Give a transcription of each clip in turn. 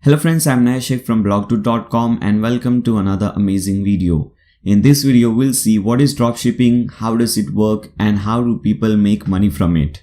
Hello friends, I'm Nashik from blogto.com and welcome to another amazing video. In this video, we'll see what is dropshipping, how does it work, and how do people make money from it.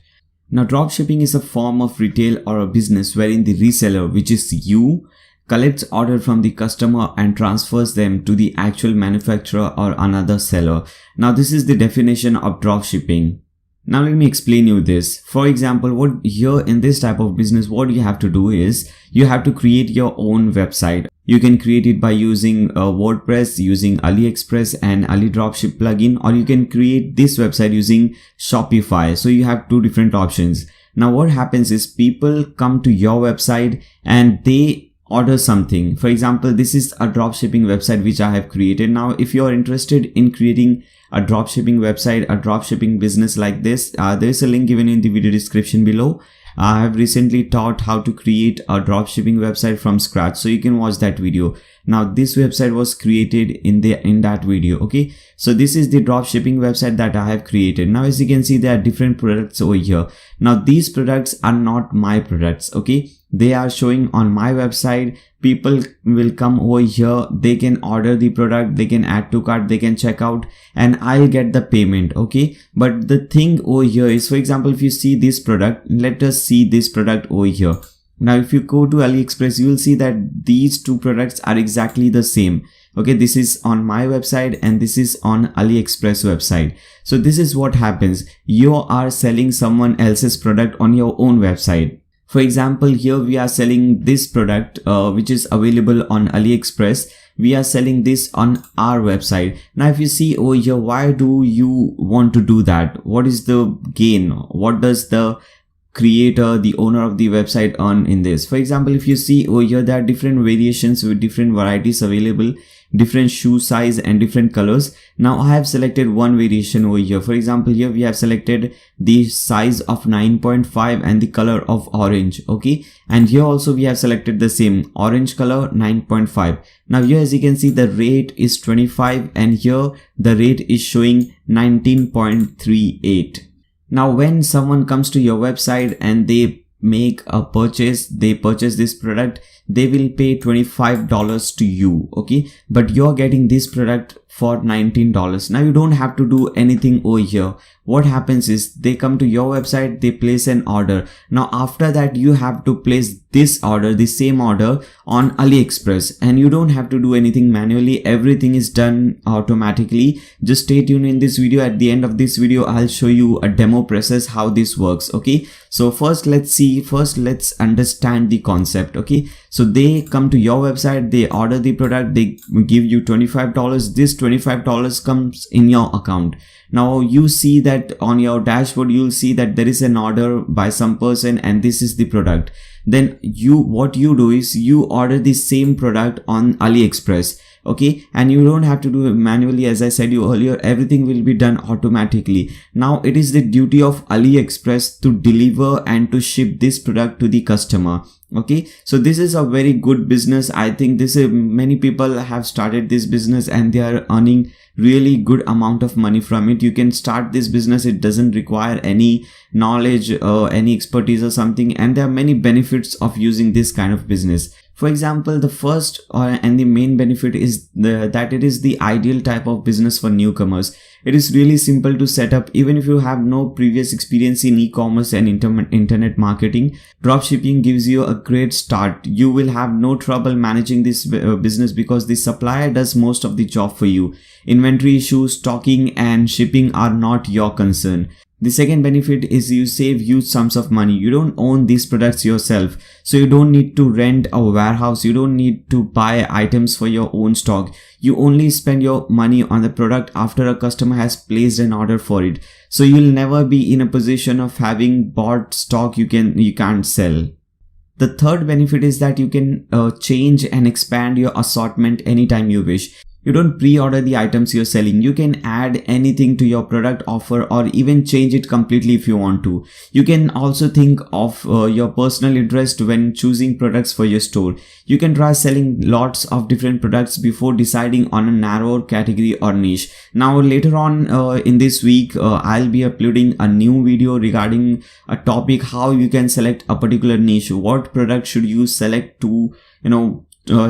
Now, dropshipping is a form of retail or a business wherein the reseller, which is you, collects order from the customer and transfers them to the actual manufacturer or another seller. Now, this is the definition of dropshipping. Now let me explain you this. For example, what here in this type of business, what you have to do is you have to create your own website. You can create it by using WordPress, using AliExpress and Ali Dropship plugin, or you can create this website using Shopify. So you have two different options. Now what happens is people come to your website and they order something. For example, this is a dropshipping website which I have created. Now, if you are interested in creating a dropshipping website, a dropshipping business like this, there is a link given in the video description below. I have recently taught how to create a dropshipping website from scratch, so you can watch that video. Now, this website was created in that video. Okay, so this is the dropshipping website that I have created. Now, as you can see, there are different products over here. Now, these products are not my products. Okay, they are showing on my website. People will come over here, they can order the product, they can add to cart, they can check out, and I'll get the payment. Okay, but the thing over here is, for example, if you see this product, let us see this product over here. Now, if you go to AliExpress, you will see that these two products are exactly the same. Okay, this is on my website and this is on AliExpress website. So this is what happens. You are selling someone else's product on your own website. For example, here we are selling this product which is available on AliExpress. We are selling this on our website. Now, if you see over here, why do you want to do that? What is the gain? What does the creator, the owner of the website earn in this? For example, if you see over here, there are different variations with different varieties available, different shoe size and different colors. Now I have selected one variation over here. For example, here we have selected the size of 9.5 and the color of orange. Okay, and here also we have selected the same orange color 9.5. Now here, as you can see, the rate is 25 and here the rate is showing 19.38. Now when someone comes to your website and they make a purchase, they purchase this product, they will pay $25 to you. Okay, but you're getting this product for $19. Now you don't have to do anything over here. What happens is they come to your website, they place an order. Now after that, you have to place this order, the same order, on AliExpress, and you don't have to do anything manually. Everything is done automatically. Just stay tuned in this video. At the end of this video, I'll show you a demo process how this works. Okay, so first let's understand the concept. Okay, so they come to your website, they order the product, they give you $25. This $25 comes in your account. Now you see that on your dashboard, you'll see that there is an order by some person and this is the product. Then what you do is you order the same product on AliExpress. Okay, and you don't have to do it manually. As I said you earlier, everything will be done automatically. Now it is the duty of AliExpress to deliver and to ship this product to the customer. Okay, so this is a very good business. I think many people have started this business and they are earning really good amount of money from it. You can start this business. It doesn't require any knowledge or any expertise or something, and there are many benefits of using this kind of business. For example, the first and the main benefit is that it is the ideal type of business for newcomers. It is really simple to set up. Even if you have no previous experience in e-commerce and internet marketing, dropshipping gives you a great start. You will have no trouble managing this business because the supplier does most of the job for you. Inventory issues, stocking and shipping are not your concern. The second benefit is you save huge sums of money. You don't own these products yourself, so you don't need to rent a warehouse. You don't need to buy items for your own stock. You only spend your money on the product after a customer has placed an order for it. So you'll never be in a position of having bought stock you can't sell. The third benefit is that you can change and expand your assortment anytime you wish. You don't pre-order the items you're selling. You can add anything to your product offer or even change it completely if you want to. You can also think of your personal interest when choosing products for your store. You can try selling lots of different products before deciding on a narrower category or niche. Now later on in this week, I'll be uploading a new video regarding a topic how you can select a particular niche. What product should you select to,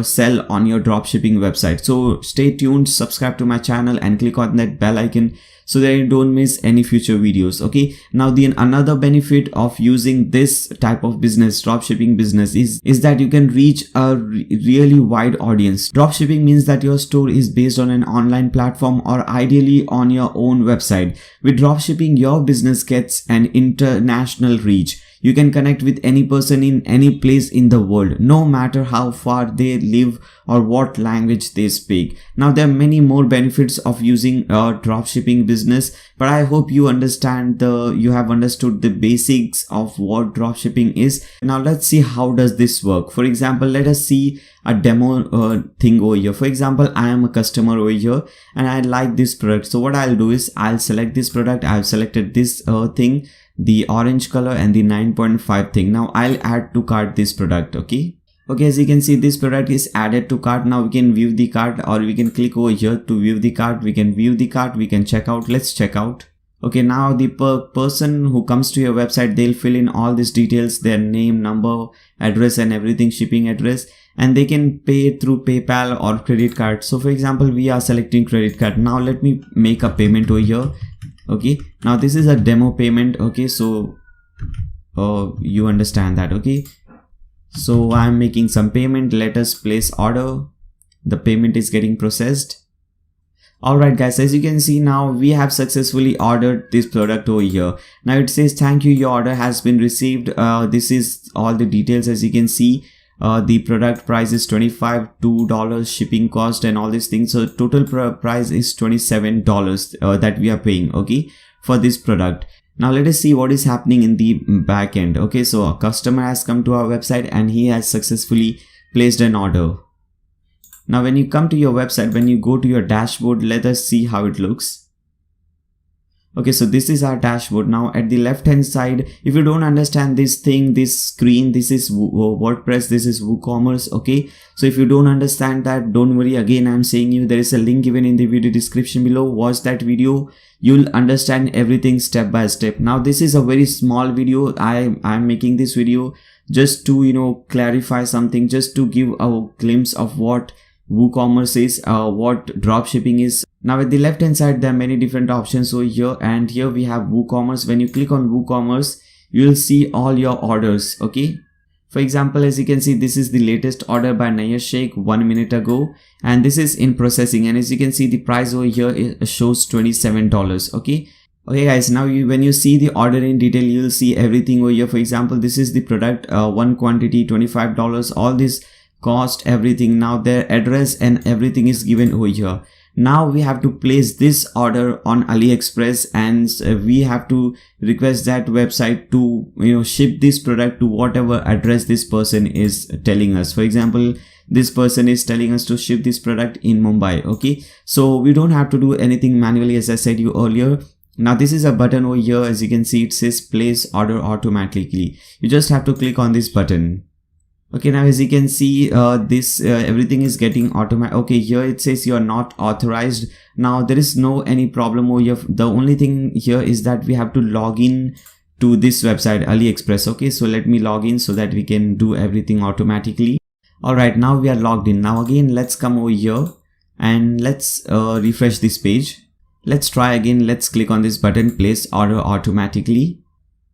sell on your dropshipping website. So stay tuned, subscribe to my channel and click on that bell icon so that you don't miss any future videos. Okay, now another benefit of using this type of business, dropshipping business, is that you can reach a really wide audience. Dropshipping means that your store is based on an online platform or ideally on your own website. With dropshipping, your business gets an international reach. You can connect with any person in any place in the world, no matter how far they live or what language they speak. Now there are many more benefits of using a dropshipping business, but I hope you have understood the basics of what dropshipping is. Now let's see how does this work. For example, let us see a demo thing over here. For example, I am a customer over here and I like this product. So what I'll do is I'll select this product. I've selected this thing, the orange color and the 9.5 thing. Now I'll add to cart this product. Okay, as you can see, this product is added to cart. Now we can view the cart, or we can click over here to view the cart. We can view the cart, we can check out. Let's check out. Okay, now the person who comes to your website, they'll fill in all these details, their name, number, address and everything, shipping address, and they can pay through PayPal or credit card. So for example, we are selecting credit card. Now let me make a payment over here. Okay, now this is a demo payment. Okay, so you understand that. Okay, so I'm making some payment. Let us place order. The payment is getting processed. Alright guys, as you can see, now we have successfully ordered this product over here. Now it says thank you, your order has been received. This is all the details. As you can see, the product price is $25, $2 shipping cost and all these things. So total price is $27 that we are paying, okay, for this product. Now let us see what is happening in the back end. Okay, so a customer has come to our website and he has successfully placed an order. Now when you come to your website, when you go to your dashboard, let us see how it looks. Okay, so this is our dashboard. Now at the left hand side, if you don't understand this thing, this screen, this is WordPress, this is WooCommerce. Okay, so if you don't understand that, don't worry. Again, I'm saying you, there is a link given in the video description below. Watch that video. You'll understand everything step by step. Now this is a very small video. I'm making this video just to clarify something, just to give a glimpse of what WooCommerce is, what dropshipping is. Now at the left hand side, there are many different options over here, and here we have WooCommerce. When you click on WooCommerce, you will see all your orders. Okay, for example, as you can see, this is the latest order by Naya Sheikh 1 minute ago, and this is in processing. And as you can see, the price over here shows $27. Okay, guys, now when you see the order in detail, you will see everything over here. For example, this is the product, one quantity, $25, all this cost, everything. Now their address and everything is given over here. Now we have to place this order on AliExpress, and we have to request that website to ship this product to whatever address this person is telling us. For example, this person is telling us to ship this product in Mumbai. Okay, so we don't have to do anything manually, as I said you earlier. Now this is a button over here. As you can see, it says place order automatically. You just have to click on this button. Okay, now as you can see, everything is getting automatic. Okay, here it says you are not authorized. Now there is any problem over here. The only thing here is that we have to log in to this website, AliExpress. Okay, so let me log in so that we can do everything automatically. Alright, now we are logged in. Now again, let's come over here and let's refresh this page. Let's try again. Let's click on this button, place order automatically.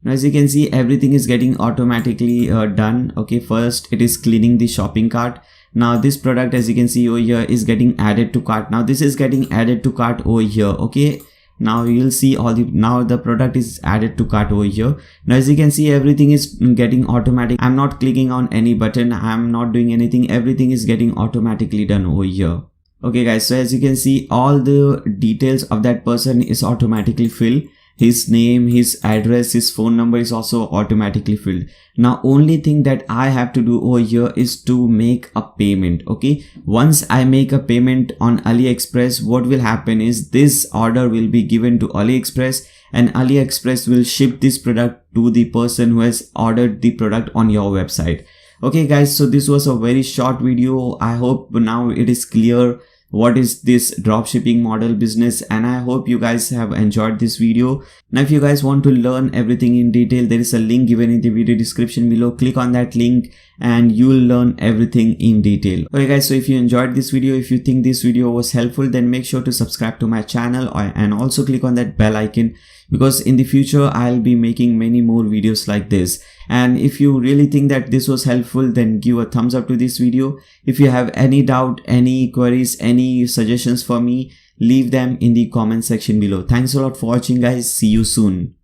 Now as you can see, everything is getting automatically done. Okay, first it is cleaning the shopping cart. Now this product, as you can see over here, is getting added to cart. Now this is getting added to cart over here. Okay, now you'll see now the product is added to cart over here. Now as you can see, everything is getting automatic. I'm not clicking on any button, I'm not doing anything. Everything is getting automatically done over here. Okay guys, so as you can see, all the details of that person is automatically filled. his name, his address, his phone number is also automatically filled. Now only thing that I have to do over here is to make a payment. Okay, once I make a payment on AliExpress, what will happen is this order will be given to AliExpress, and AliExpress will ship this product to the person who has ordered the product on your website. Okay guys, so this was a very short video. I hope now it is clear what is this dropshipping model business, and I hope you guys have enjoyed this video. Now if you guys want to learn everything in detail, there is a link given in the video description below. Click on that link and you will learn everything in detail. Okay guys, so if you enjoyed this video, if you think this video was helpful, then make sure to subscribe to my channel and also click on that bell icon, because in the future I'll be making many more videos like this. And if you really think that this was helpful, then give a thumbs up to this video. If you have any doubt, any queries, any suggestions for me, leave them in the comment section below. Thanks a lot for watching guys. See you soon.